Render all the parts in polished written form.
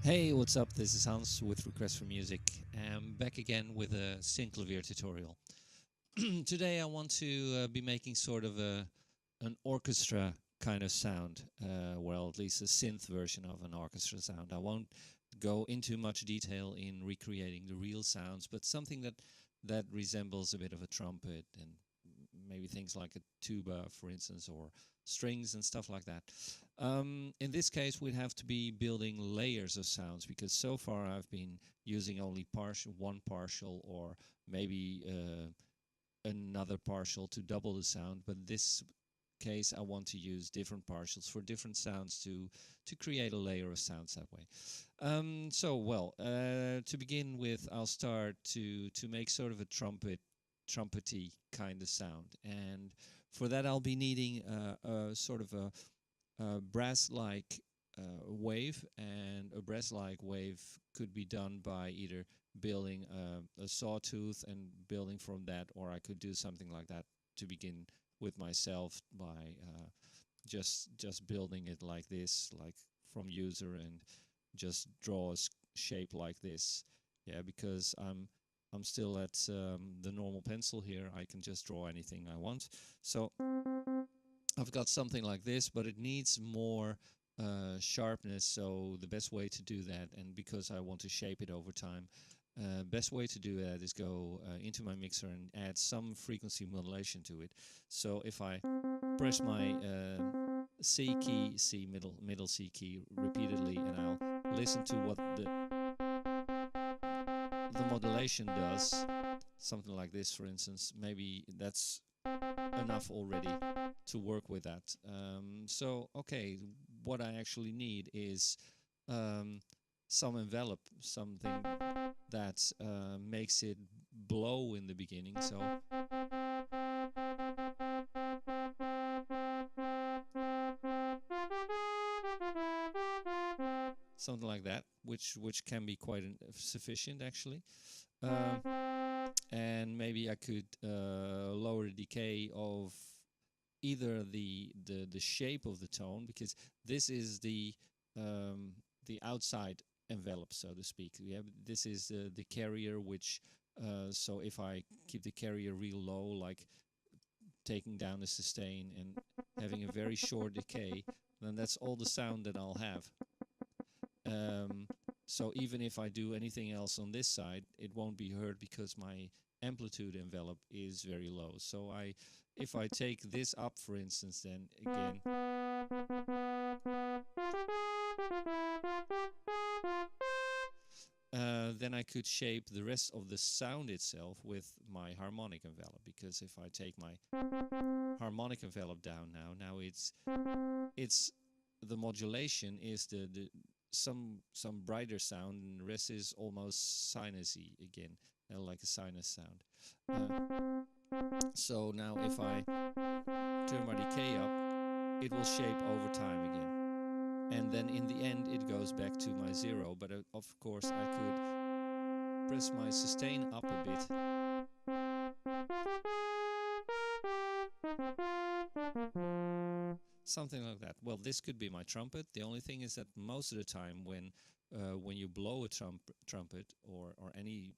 Hey, what's up? This is Hans with Request for Music. I'm back again with a Synclavier tutorial. Today I want to be making sort of an orchestra kind of sound, well, at least a synth version of an orchestra sound. I won't go into much detail in recreating the real sounds, but something that resembles a bit of a trumpet and maybe things like a tuba, for instance, or strings and stuff like that. In this case, we'd have to be building layers of sounds, because so far I've been using only one partial, or maybe another partial to double the sound. But in this case, I want to use different partials for different sounds to create a layer of sounds that way. To begin with, I'll start to make sort of a trumpety kind of sound, and for that I'll be needing a sort of a brass-like wave, and a brass-like wave could be done by either building a sawtooth and building from that, or I could do something like that to begin with myself by just building it like this, like from user, and just draw a shape like this. Yeah, because I'm still at the normal pencil here. I can just draw anything I want. So I've got something like this, but it needs more sharpness. So the best way to do that, and because I want to shape it over time, best way to do that is go into my mixer and add some frequency modulation to it. So if I press my C key, middle C key repeatedly, and I'll listen to what the modulation does, something like this, for instance, maybe that's enough already to work with that. Okay, what I actually need is some envelope, something that makes it blow in the beginning. So something like that, which can be quite sufficient actually. And maybe I could lower the decay of either the shape of the tone, because this is the outside envelope, so to speak. This is the carrier, which so if I keep the carrier real low, like taking down the sustain and having a very short decay, then that's all the sound that I'll have. So even if I do anything else on this side, it won't be heard because my amplitude envelope is very low. So if I take this up, for instance, then again, then I could shape the rest of the sound itself with my harmonic envelope, because if I take my harmonic envelope down now it's the modulation is some brighter sound, and the rest is almost sinusy again, like a sinus sound. So now if I turn my decay up, it will shape over time again, and then in the end it goes back to my zero. But of course I could press my sustain up a bit, something like that. Well, this could be my trumpet. The only thing is that most of the time when you blow a trumpet or any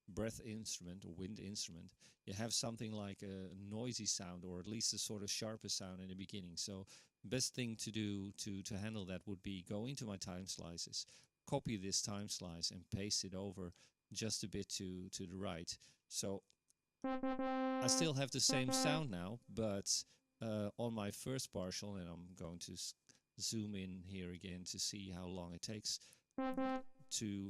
breath instrument or wind instrument, you have something like a noisy sound, or at least a sort of sharper sound in the beginning. So best thing to do to handle that would be go into my time slices, copy this time slice and paste it over just a bit to the right. So I still have the same sound now, but on my first partial, and I'm going to zoom in here again to see how long it takes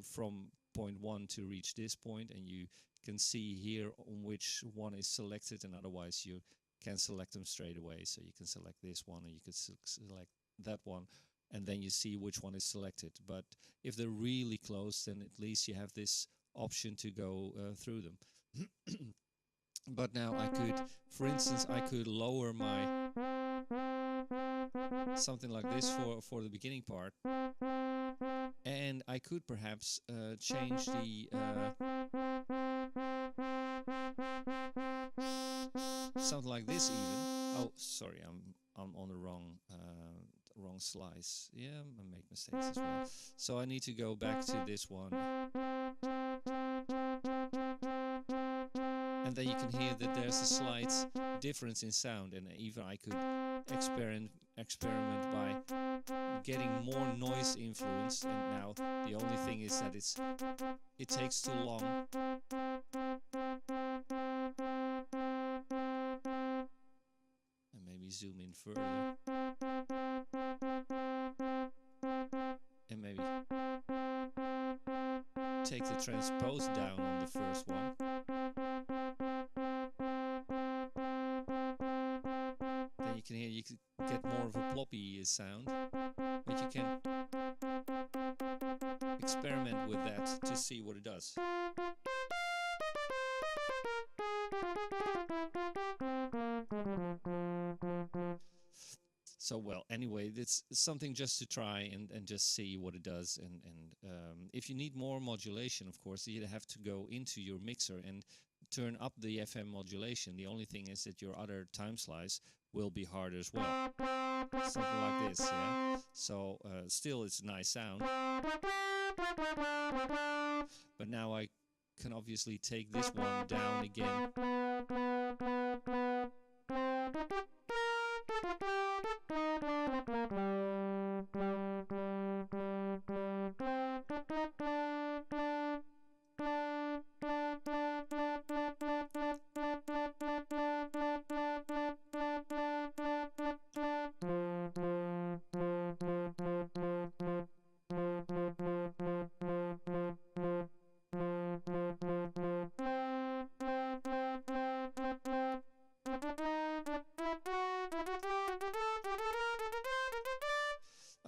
from point 1 to reach this point, and you can see here on which one is selected, and otherwise you can select them straight away. So you can select this one, and you could select that one, and then you see which one is selected. But if they're really close, then at least you have this option to go through them. But now I could, for instance, I could lower my something like this for the beginning part, and I could perhaps change the something like this even. Oh, sorry, I'm on the wrong wrong slice. Yeah, I make mistakes as well. So I need to go back to this one. And then you can hear that there's a slight difference in sound, and even I could experiment by getting more noise influence. And now the only thing is that it takes too long. And maybe zoom in further. And maybe take the transpose down on the first one. Then you can hear you could get more of a ploppy sound, but you can experiment with that to see what it does. So, well, anyway, it's something just to try and just see what it does. And if you need more modulation, of course, you have to go into your mixer and turn up the FM modulation. The only thing is that your other time slice will be hard as well. Something like this, yeah? So, still it's a nice sound. But now I can obviously take this one down again.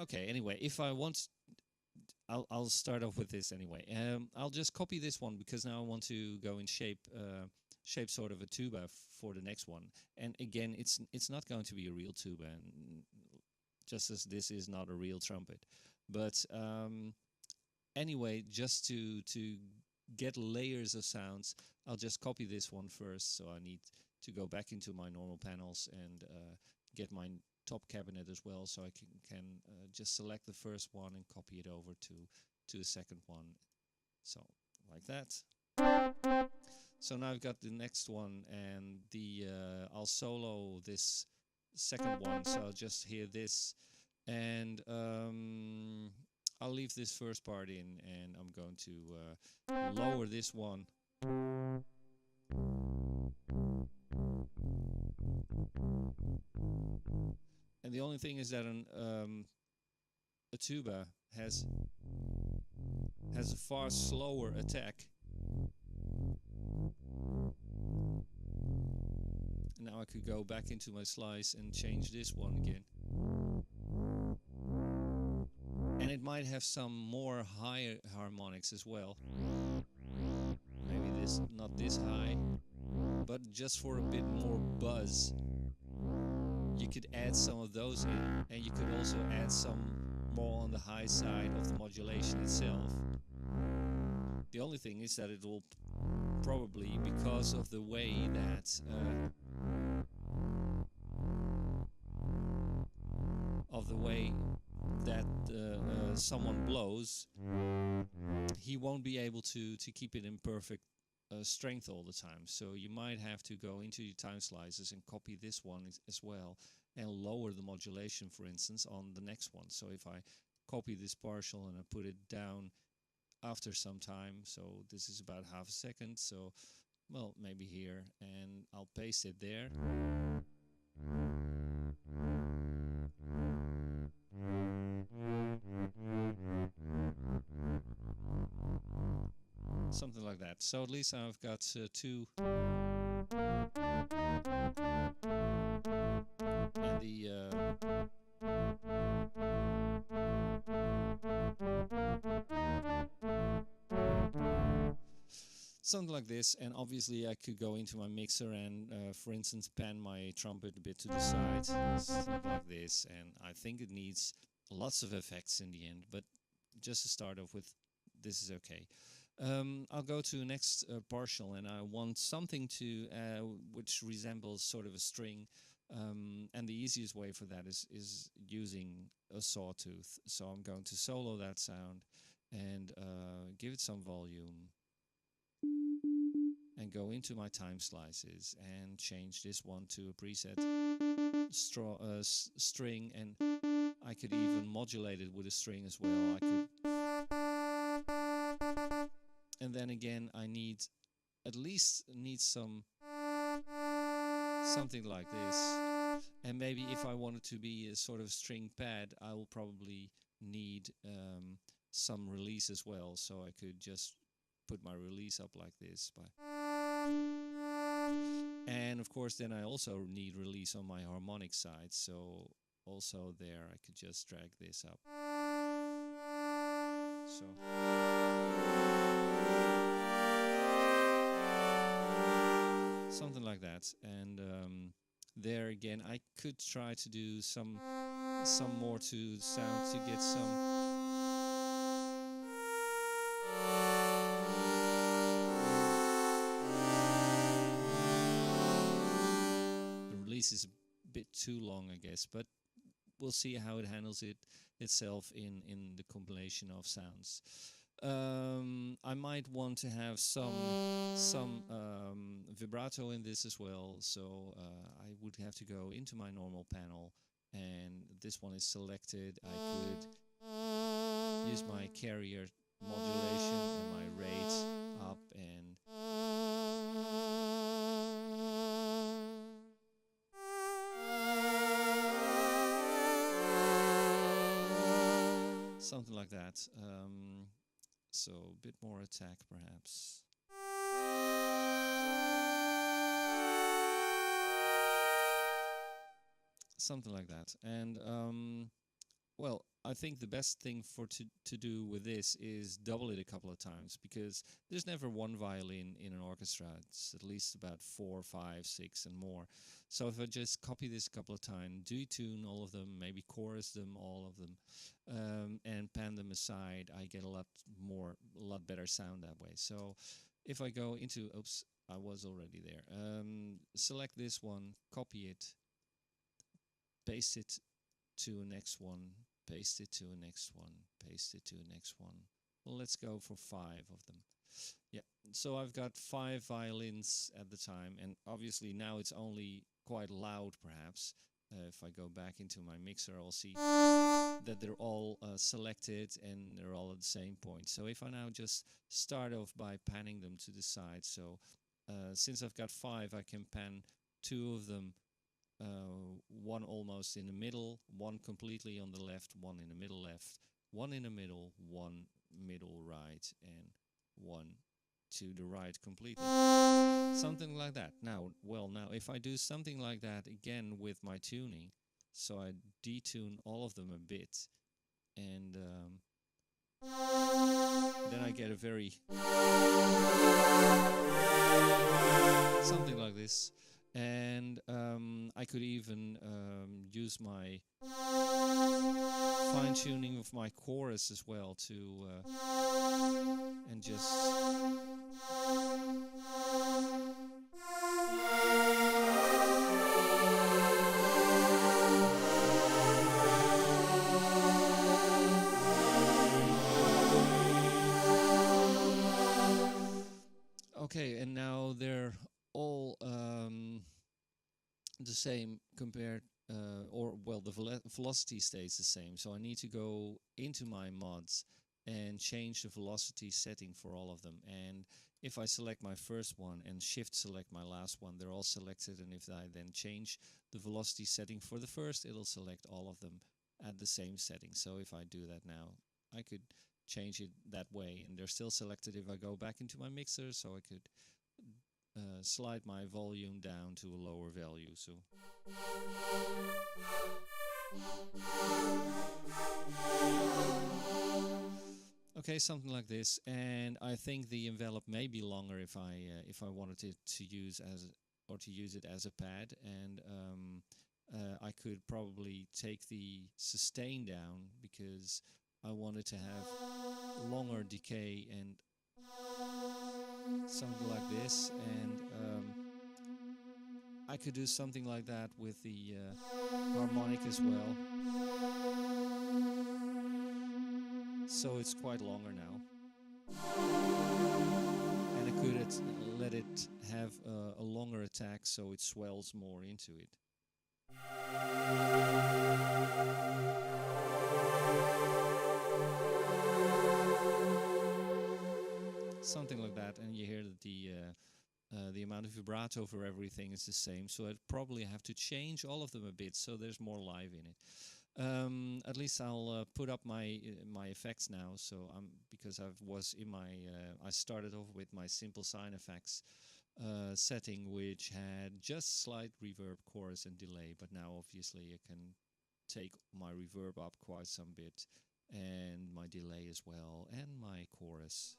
Okay, anyway, if I want, I'll start off with this anyway. I'll just copy this one because now I want to go in shape sort of a tuba for the next one. And again, it's not going to be a real tuba, and just as this is not a real trumpet. But anyway, just to get layers of sounds, I'll just copy this one first. So I need to go back into my normal panels and get my top cabinet as well, so I can just select the first one and copy it over to the second one. So like that. So now I've got the next one, and I'll solo this second one. So I'll just hear this, and I'll leave this first part in, and I'm going to lower this one. And the only thing is that a tuba has a far slower attack. Now I could go back into my slice and change this one again. And it might have some more higher harmonics as well. Maybe this, not this high, but just for a bit more buzz. You could add some of those in, and you could also add some more on the high side of the modulation itself. The only thing is that it will probably, because of the way that someone blows, he won't be able to keep it in perfect strength all the time. So you might have to go into your time slices and copy this one as well, and lower the modulation, for instance, on the next one. So if I copy this partial and I put it down after some time, so this is about half a second, so well, maybe here, and I'll paste it there. Something like that. So at least I've got two. And something like this, and obviously I could go into my mixer and, for instance, pan my trumpet a bit to the side, something like this, and I think it needs lots of effects in the end, but just to start off with, this is okay. I'll go to the next partial, and I want something to which resembles sort of a string, And the easiest way for that is using a sawtooth. So I'm going to solo that sound and give it some volume and go into my time slices and change this one to a preset string, and I could even modulate it with a string as well. I could, and then again I need at least something like this. And maybe if I want it to be a sort of string pad, I will probably need some release as well. So I could just put my release up like this. And of course then I also need release on my harmonic side. So also there I could just drag this up. So something like that. And there again I could try to do some more to sound to get some the release is a bit too long, I guess, but we'll see how it handles itself in the compilation of sounds. I might want to have some vibrato in this as well, so I would have to go into my normal panel, and this one is selected. I could use my carrier modulation and my rate up, and something like that. So a bit more attack perhaps. Something like that. And well, I think the best thing to do with this is double it a couple of times, because there's never one violin in an orchestra. It's at least about 4, 5, 6 and more. So if I just copy this a couple of times, detune all of them, maybe chorus them, all of them, and pan them aside, I get a lot better sound that way. So if I go into, oops, I was already there. Select this one, copy it, paste it to a next one, paste it to a next one, paste it to a next one. Well, let's go for 5 of them. Yeah, so I've got 5 violins at the time, and obviously now it's only quite loud perhaps. If I go back into my mixer, I'll see that they're all selected and they're all at the same point. So if I now just start off by panning them to the side, so since I've got 5, I can pan 2 of them, one almost in the middle, one completely on the left, one in the middle left, one in the middle, one middle right, and one to the right completely. Something like that. Now if I do something like that again with my tuning, so I detune all of them a bit, and then I get a very something like this. And I could even use my fine-tuning of my chorus as well to and just okay, and now they're all the same compared, the velocity stays the same. So I need to go into my mods and change the velocity setting for all of them. And if I select my first one and shift select my last one, they're all selected. And if I then change the velocity setting for the first, it'll select all of them at the same setting. So if I do that now, I could change it that way, and they're still selected if I go back into my mixer, so I could slide my volume down to a lower value. So okay, something like this. And I think the envelope may be longer if I wanted it to use it as a pad, and I could probably take the sustain down because I wanted to have longer decay and something like this. And I could do something like that with the harmonic as well. So it's quite longer now. And I could let it have a longer attack so it swells more into it. Something like that, and you hear that the amount of vibrato for everything is the same, so I'd probably have to change all of them a bit so there's more live in it. At least I'll put up my effects now. So because I started off with my simple sine effects setting, which had just slight reverb, chorus, and delay. But now obviously I can take my reverb up quite some bit, and my delay as well, and my chorus.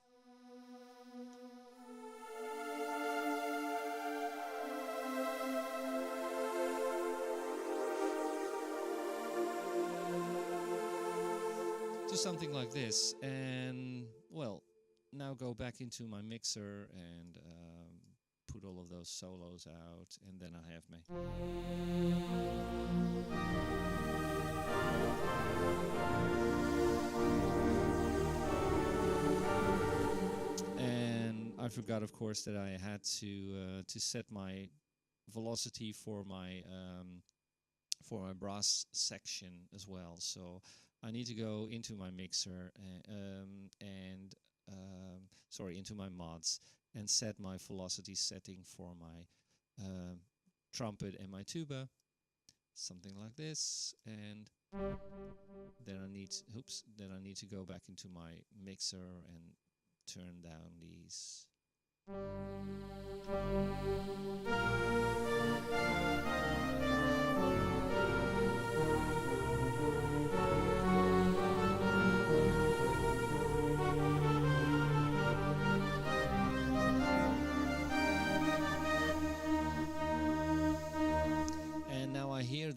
Do something like this, and well, now go back into my mixer and put all of those solos out, and then I have my and I forgot, of course, that I had to set my velocity for my brass section as well. So I need to go into my mixer into my mods and set my velocity setting for my trumpet and my tuba, something like this, and then I need to go back into my mixer and turn down these.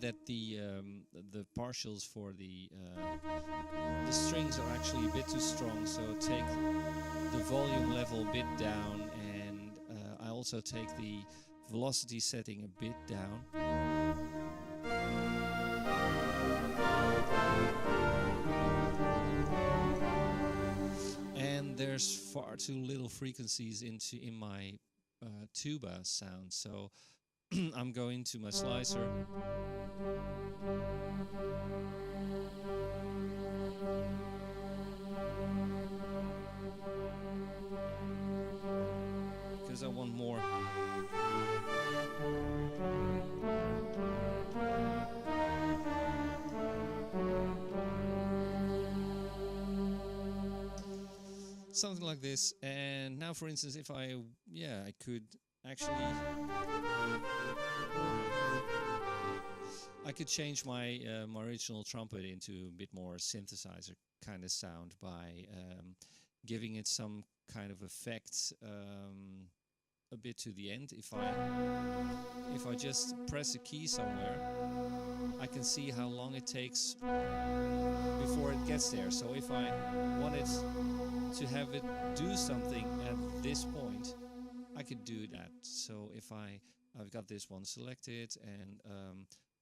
That the partials for the strings are actually a bit too strong, so take the volume level a bit down, and I also take the velocity setting a bit down. And there's far too little frequencies in my tuba sound, so I'm going to my slicer. Because I want more. Something like this. And now, for instance, if I could actually I could change my original trumpet into a bit more synthesizer kind of sound by giving it some kind of effect a bit to the end. If I just press a key somewhere, I can see how long it takes before it gets there. So if I wanted to have it do something at this point, I could do that. So if I've got this one selected, and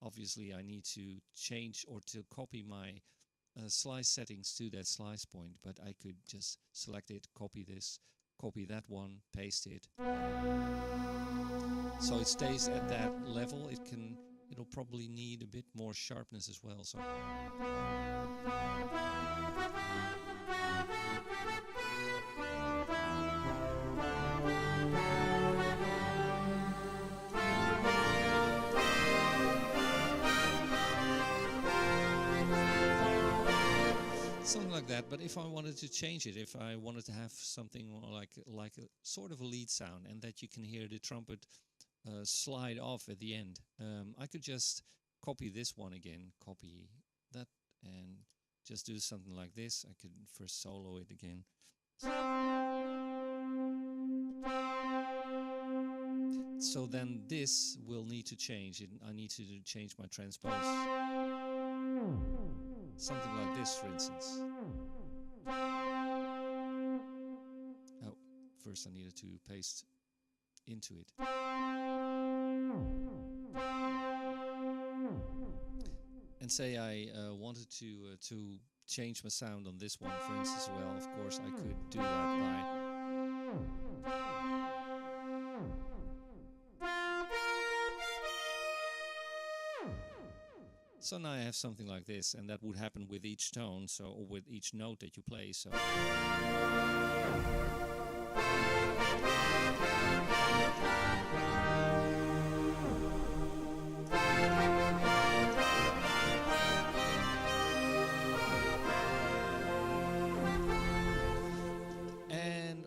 obviously I need to change or to copy my slice settings to that slice point, but I could just select it, copy this, copy that one, paste it. So it stays at that level. It'll probably need a bit more sharpness as well. So something like that. But if I wanted to change it, if I wanted to have something like a sort of a lead sound, and that you can hear the trumpet slide off at the end, I could just copy this one again, copy that, and just do something like this. I could first solo it again. So then this will need to change. I need to change my transpose. Something like this, for instance. Oh, first I needed to paste into it. And say I wanted to change my sound on this one, for instance. Well, of course, I could do that by. So now I have something like this, and that would happen with each tone, so, or with each note that you play. So.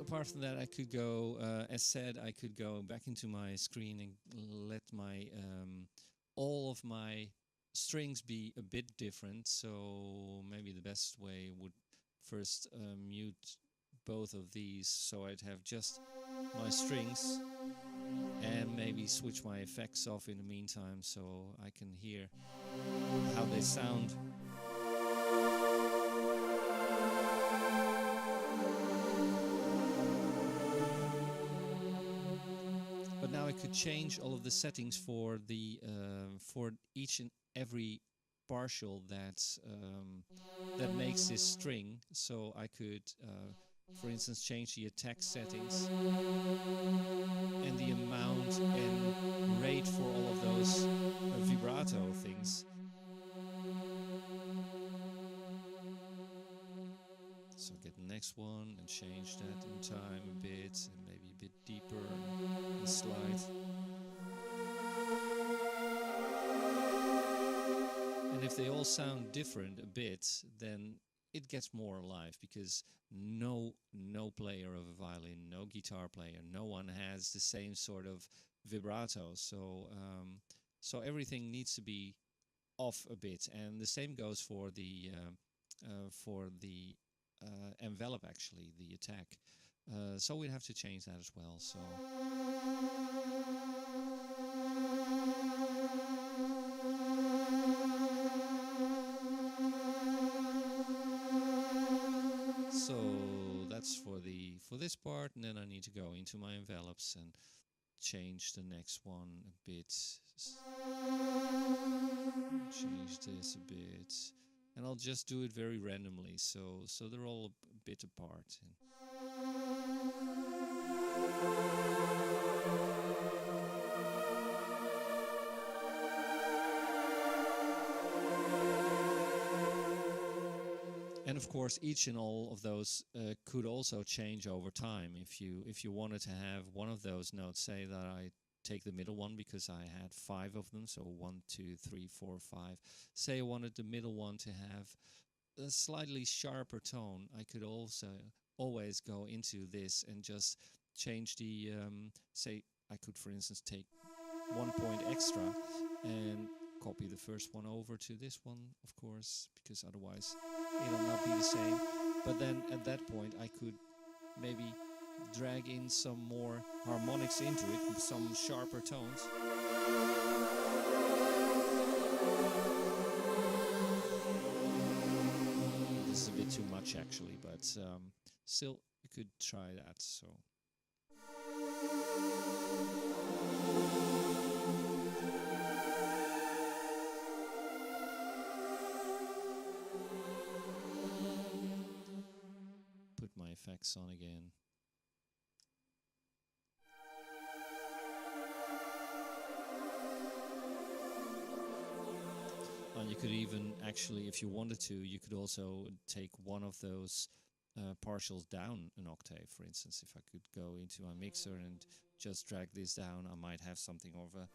Apart from that, I could go, as said, I could go back into my screen and let my all of my strings be a bit different. So maybe the best way would first mute both of these, so I'd have just my strings, and maybe switch my effects off in the meantime, so I can hear how they sound. But now I could change all of the settings for the for each and every partial that makes this string. So I could, for instance, change the attack settings and the amount and rate for all of those vibrato things. So get the next one and change that in time a bit, and maybe a bit deeper and slide. And if they all sound different a bit, then it gets more alive, because no player of a violin, no guitar player, no one has the same sort of vibrato. So so everything needs to be off a bit, and the same goes for the envelope, actually, the attack. So we'd have to change that as well. So that's for this part, and then I need to go into my envelopes and change the next one a bit. Change this a bit. And I'll just do it very randomly, so they're all a bit apart. And of course, each and all of those could also change over time. If you wanted to have one of those notes, say that I take the middle one because I had 5 of them, so 1, 2, 3, 4, 5. Say I wanted the middle one to have a slightly sharper tone, I could also always go into this and just change the, say I could, for instance, take 1 point extra and copy the first one over to this one, of course, because otherwise it'll not be the same. But then at that point I could maybe drag in some more harmonics into it, with some sharper tones. This is a bit too much, actually, but still you could try that. So put my effects on again. And you could even, actually, if you wanted to, you could also take one of those partials down an octave. For instance, if I could go into my mixer and just drag this down, I might have something of a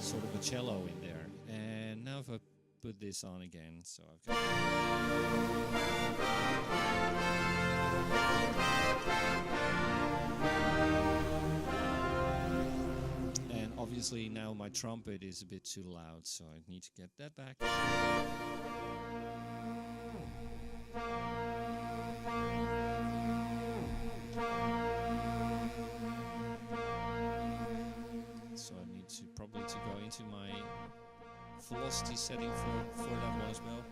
sort of a cello in there. And now if I put this on again, so I've got... Obviously now my trumpet is a bit too loud, so I need to get that back. So I need to probably go into my velocity setting for that one as well.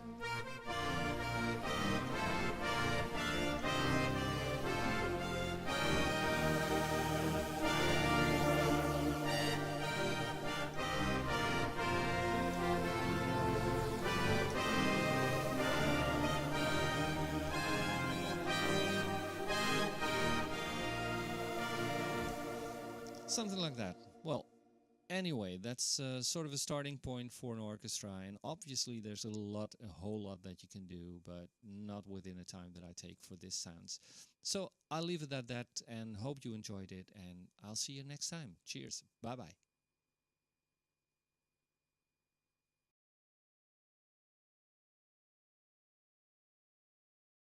Something like that. Well, anyway, that's sort of a starting point for an orchestra, and obviously there's a whole lot that you can do, but not within the time that I take for this sounds. So I'll leave it at that and hope you enjoyed it, and I'll see you next time. Cheers. Bye bye.